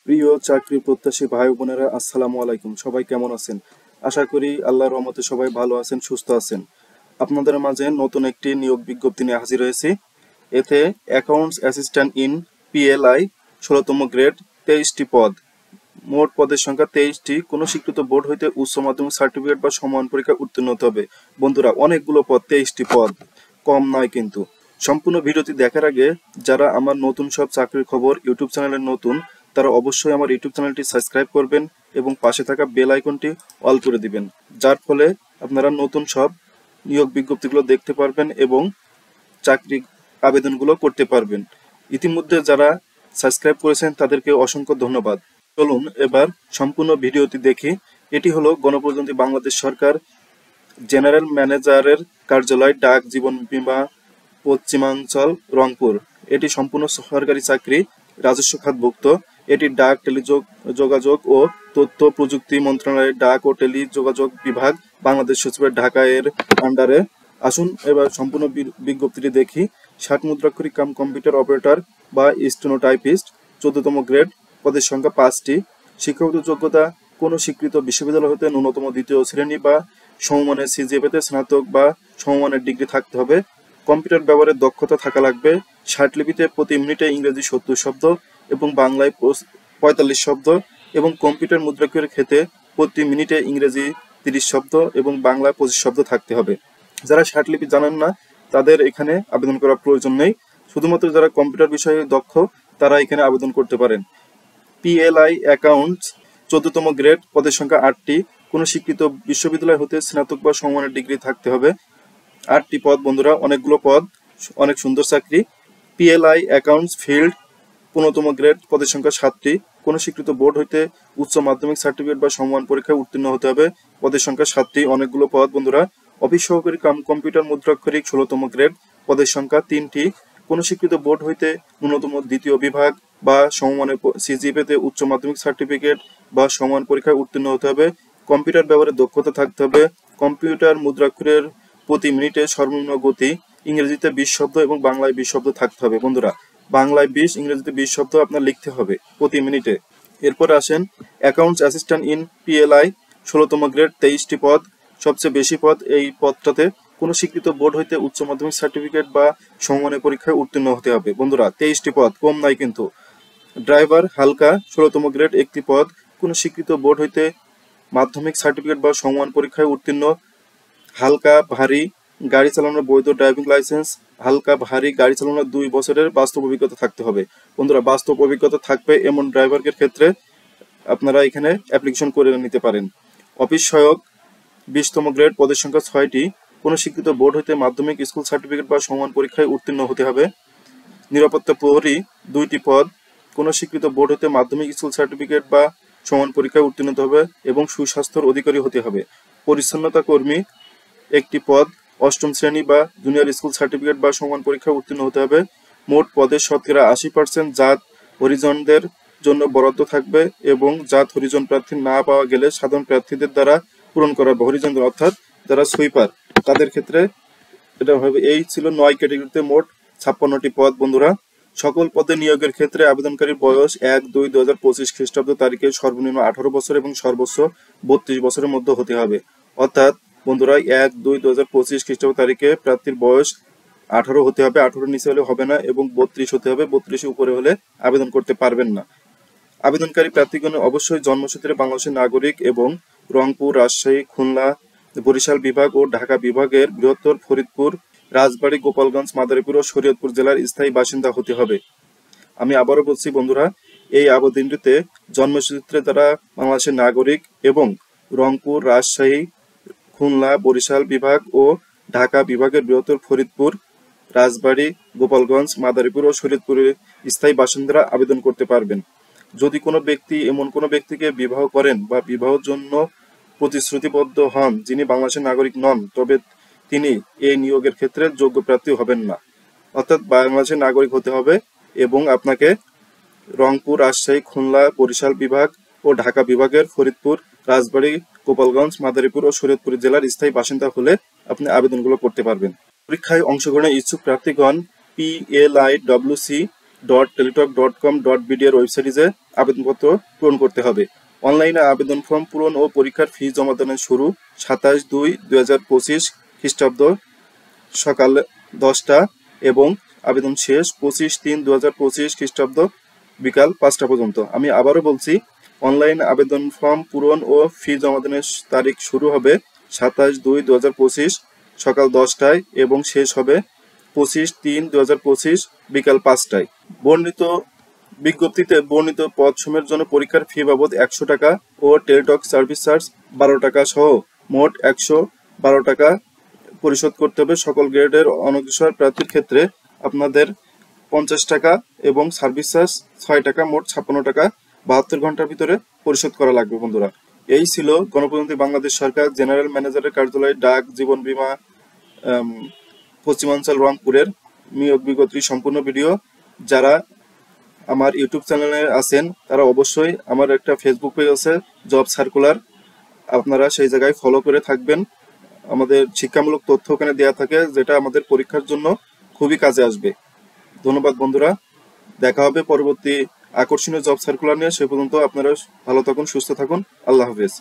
প্রিয় চাকরি প্রত্যাশী ভাই বোনেরা, আসসালামু আলাইকুম। সবাই কেমন আছেন? আশা করি আল্লাহর রহমতে সবাই ভালো আছেন, সুস্থ আছেন। আপনাদের মাঝে নতুন একটি নিয়োগ বিজ্ঞপ্তি নিয়ে হাজির হয়েছি। এতে অ্যাকাউন্টস অ্যাসিস্ট্যান্ট ইন পিএলআই 16তম গ্রেড, 23টি পদ। মোট পদের সংখ্যা 23টি। কোনো স্বীকৃত বোর্ড হইতে উচ্চ মাধ্যমিক সার্টিফিকেট বা সমমান পরীক্ষা উত্তীর্ণ হতে হবে। বন্ধুরা, অনেকগুলো পদ, 23টি পদ কম নয় কিন্তু। সম্পূর্ণ ভিডিওটি দেখার আগে যারা আমার নতুন সব চাকরির খবর ইউটিউব চ্যানেলে নতুন, তারা অবশ্যই আমার ইউটিউব চ্যানেলটি সাবস্ক্রাইব করবেন এবং পাশে থাকা বেল আইকনটি অল করে দিবেন, যার ফলে আপনারা নতুন সব নিয়োগ বিজ্ঞপ্তিগুলো দেখতে পারবেন এবং চাকরি আবেদনগুলো করতে পারবেন। ইতিমধ্যে যারা সাবস্ক্রাইব করেছেন তাদেরকে অসংখ্য ধন্যবাদ। চলুন এবার সম্পূর্ণ ভিডিওটি দেখি। এটি হলো গণপ্রজাতন্ত্রী বাংলাদেশ সরকার জেনারেল ম্যানেজারের কার্যালয়, ডাক জীবন বীমা, পশ্চিমাঞ্চল, রংপুর। এটি সম্পূর্ণ সরকারি চাকরি, রাজস্ব খাতভুক্ত। এটি ডাক, টেলিযোগাযোগ ও তথ্য প্রযুক্তি মন্ত্রণালয়ের ডাক ও টেলিযোগাযোগ বিভাগ, বাংলাদেশ সচিবের ঢাকা এর আন্ডারে। আসুন এবার সম্পূর্ণ বিজ্ঞপ্তিটি দেখি। 60 মুদ্রাক্ষরিক কাম কম্পিউটার অপারেটর বা স্টেনোটাইপিস্ট, 14তম গ্রেড, পদের সংখ্যা 5টি। শিক্ষাগত যোগ্যতা: কোনো স্বীকৃত বিশ্ববিদ্যালয় হতে ন্যূনতম দ্বিতীয় শ্রেণী বা সমমানের সিজিপিএতে স্নাতক বা সমমানের ডিগ্রি থাকতে হবে। কম্পিউটার ব্যবহারের দক্ষতা থাকা লাগবে। ষাটলিপিতে প্রতি মিনিটে ইংরেজি 70 শব্দ এবং বাংলায় 45 শব্দ, এবং কম্পিউটার মুদ্রাক্ষরের ক্ষেত্রে প্রতি মিনিটে ইংরেজি 30 শব্দ এবং বাংলায় 25 শব্দ থাকতে হবে। যারা ষাটলিপি জানেন না তাদের এখানে আবেদন করার প্রয়োজন নেই। শুধুমাত্র যারা কম্পিউটার বিষয়ে দক্ষ তারা এখানে আবেদন করতে পারেন। পিএলআই অ্যাকাউন্টস, 14তম গ্রেড, পদের সংখ্যা 8টি। কোনো স্বীকৃত বিশ্ববিদ্যালয় হতে স্নাতক বা সমমানের ডিগ্রি থাকতে হবে। 8টি পদ বন্ধুরা, অনেকগুলো পদ, অনেক সুন্দর চাকরি। পিএলআই অ্যাকাউন্টস ফিল্ড, 15তম গ্রেড, পদের সংখ্যা 7টি। কোনো স্বীকৃত বোর্ড হইতে উচ্চ মাধ্যমিক সার্টিফিকেট বা সমমান পরীক্ষায় উত্তীর্ণ হতে হবে। পদের সংখ্যা 7টি, অনেকগুলো পদ বন্ধুরা। অফিস সহকারী কাম কম্পিউটার মুদ্রাক্ষরিক, 16তম গ্রেড, পদের সংখ্যা 3টি। কোনো স্বীকৃত বোর্ড হইতে ন্যূনতম দ্বিতীয় বিভাগ বা সমমানের সিজিপিএতে উচ্চ মাধ্যমিক সার্টিফিকেট বা সমান পরীক্ষায় উত্তীর্ণ হতে হবে। কম্পিউটার ব্যবহারে দক্ষতা থাকতে হবে। কম্পিউটার মুদ্রাক্ষরের প্রতি মিনিটে সর্বনিম্ন গতি ইংরেজিতে 20 শব্দ এবং বাংলায় 20 শব্দ থাকতে হবে। বন্ধুরা, বাংলায় 20, ইংরেজিতে 20 শব্দ আপনার লিখতে হবে প্রতি মিনিটে। এরপর আসেন অ্যাকাউন্টস অ্যাসিস্ট্যান্ট ইন পিএলআই, 16তম গ্রেড, 23টি পদ। সবচেয়ে বেশি পদ এই পদটাতে। কোনো স্বীকৃত বোর্ড হইতে উচ্চ মাধ্যমিক সার্টিফিকেট বা সমমানের পরীক্ষায় উত্তীর্ণ হতে হবে। বন্ধুরা, 23টি পদ, কম নয় কিন্তু। ড্রাইভার হালকা, 16তম গ্রেড, 1টি পদ। কোনো স্বীকৃত বোর্ড হইতে মাধ্যমিক সার্টিফিকেট বা সমমান পরীক্ষায় উত্তীর্ণ। হালকা ভারী গাড়ি চালানোর বৈধ ড্রাইভিং লাইসেন্স। হালকা ভারী গাড়ি চালানোর 2 বছরের বাস্তব অভিজ্ঞতা থাকতে হবে। বন্ধুরা, বাস্তব অভিজ্ঞতা থাকবে এমন ড্রাইভারের ক্ষেত্রে আপনারা এখানে অ্যাপ্লিকেশন করে নিতে পারেন। অফিস সহায়ক, 20তম গ্রেড, পদের সংখ্যা 6টি। কোনো স্বীকৃত বোর্ড হইতে মাধ্যমিক স্কুল সার্টিফিকেট বা সমান পরীক্ষায় উত্তীর্ণ হতে হবে। নিরাপত্তা প্রহরী, 2টি পদ। কোনো স্বীকৃত বোর্ড হতে মাধ্যমিক স্কুল সার্টিফিকেট বা সমান পরীক্ষায় উত্তীর্ণ হতে হবে এবং সুস্বাস্থ্যের অধিকারী হতে হবে। পরিচ্ছন্নতা কর্মী, 1টি পদ। 8ম শ্রেণী বা জুনিয়র স্কুল সার্টিফিকেট বা সমান পরীক্ষায় উত্তীর্ণ হতে হবে। মোট পদের শতকরা 80% জাত হরিজনদের জন্য বরাদ্দ থাকবে এবং জাত হরিজন প্রার্থী না পাওয়া গেলে সাধারণ প্রার্থীদের দ্বারা পূরণ করা হবে। হরিজনদের অর্থাৎ যারা সুইপার, তাদের ক্ষেত্রে এটা হবে। এই ছিল 9 ক্যাটাগরিতে মোট 56টি পদ। বন্ধুরা, সকল পদে নিয়োগের ক্ষেত্রে আবেদনকারীর বয়স 1-2-2025 খ্রিস্টাব্দ তারিখে সর্বনিম্ন 18 বছর এবং সর্বোচ্চ 32 বছরের মধ্যে হতে হবে। অর্থাৎ বন্ধুরা, 1-2-2025 খ্রিস্টাব্দ তারিখে প্রার্থীর বয়স 18 হতে হবে, 18 নিচে হলে হবে না, এবং 32 হতে হবে, 32 উপরে হলে আবেদন করতে পারবেন না। আবেদনকারী প্রার্থীগণ অবশ্যই জন্মসূত্রে বাংলাদেশের নাগরিক এবং রংপুর, রাজশাহী, খুলনা, বরিশাল বিভাগ ও ঢাকা বিভাগের বৃহত্তর ফরিদপুর, রাজবাড়ী, গোপালগঞ্জ, মাদারীপুর ও শরীয়তপুর জেলার স্থায়ী বাসিন্দা হতে হবে। আমি আবারও বলছি বন্ধুরা, এই আবেদনটিতে জন্মসূত্রে তারা বাংলাদেশের নাগরিক এবং রংপুর, রাজশাহী, খুলনা, বরিশাল বিভাগ ও ঢাকা বিভাগের বৃহত্তর ফরিদপুর, রাজবাড়ী, গোপালগঞ্জ, মাদারীপুর ও শরীয়তপুরের স্থায়ী বাসিন্দারা আবেদন করতে পারবেন। যদি কোনো ব্যক্তি এমন কোনো ব্যক্তিকে বিবাহ করেন বা বিবাহের জন্য প্রতিশ্রুতিবদ্ধ হন যিনি বাংলাদেশের নাগরিক নন, তবে তিনি এই নিয়োগের ক্ষেত্রে যোগ্য প্রার্থী হবেন না। অর্থাৎ বাংলাদেশের নাগরিক হতে হবে এবং আপনাকে রংপুর, রাজশাহী, খুলনা, বরিশাল বিভাগ ও ঢাকা বিভাগের ফরিদপুর, রাজবাড়ী, গোপালগঞ্জ, মাদারীপুর ও শরীয়তপুর জেলার স্থায়ী বাসিন্দা হলে আপনি আবেদনগুলো করতে পারবেন। পরীক্ষায় অংশগ্রহণের ইচ্ছুক প্রার্থীগণ PLIWC www.teletalk.com.bd এর ওয়েবসাইটে যে আবেদনপত্র পূরণ করতে হবে। অনলাইনে আবেদন ফর্ম পূরণ ও পরীক্ষার ফি জমা দানের শুরু 27/2/2025 খ্রিস্টাব্দ সকাল 10টা এবং আবেদন শেষ 25/3/2025 খ্রিস্টাব্দ বিকাল 5টা পর্যন্ত। আমি আবারও বলছি, অনলাইন আবেদন ফর্ম পূরণ ও ফি জমা দানের তারিখ শুরু হবে 27/2/2025 সকাল 10টায় এবং শেষ হবে 25/3/2025 বিকাল 5টায়। বর্ণিত বিজ্ঞপ্তিতে বর্ণিত পদসমূহের জন্য পরীক্ষার ফি বাবদ 100 টাকা ও টেলিটক সার্ভিস চার্জ 12 টাকা সহ মোট 112 টাকা পরিশোধ করতে হবে। সকল গ্রেডের অনগ্রসর প্রার্থীর ক্ষেত্রে আপনাদের 50 টাকা এবং সার্ভিস চার্জ 6 টাকা, মোট 56 টাকা 72 ঘন্টার ভিতরে পরিশোধ করা লাগবে। বন্ধুরা, এই ছিল গণপ্রজাতন্ত্রী বাংলাদেশ সরকার জেনারেল ম্যানেজারের কার্যালয়, ডাক, জীবন বীমা, পশ্চিমাঞ্চল, রংপুরের নিয়োগ বিজ্ঞপ্তির সম্পূর্ণ ভিডিও। যারা আমার ইউটিউব চ্যানেলে আছেন তারা অবশ্যই আমার একটা ফেসবুক পেজ আছে জব সার্কুলার, আপনারা সেই জায়গায় ফলো করে থাকবেন। আমাদের শিক্ষামূলক তথ্য ওখানে দেওয়া থাকে, যেটা আমাদের পরীক্ষার জন্য খুবই কাজে আসবে। ধন্যবাদ বন্ধুরা, দেখা হবে পরবর্তী আকর্ষণীয় জব সার্কুলার নিয়ে। সে পর্যন্ত আপনারা ভালো থাকুন, সুস্থ থাকুন। আল্লাহ হাফেজ।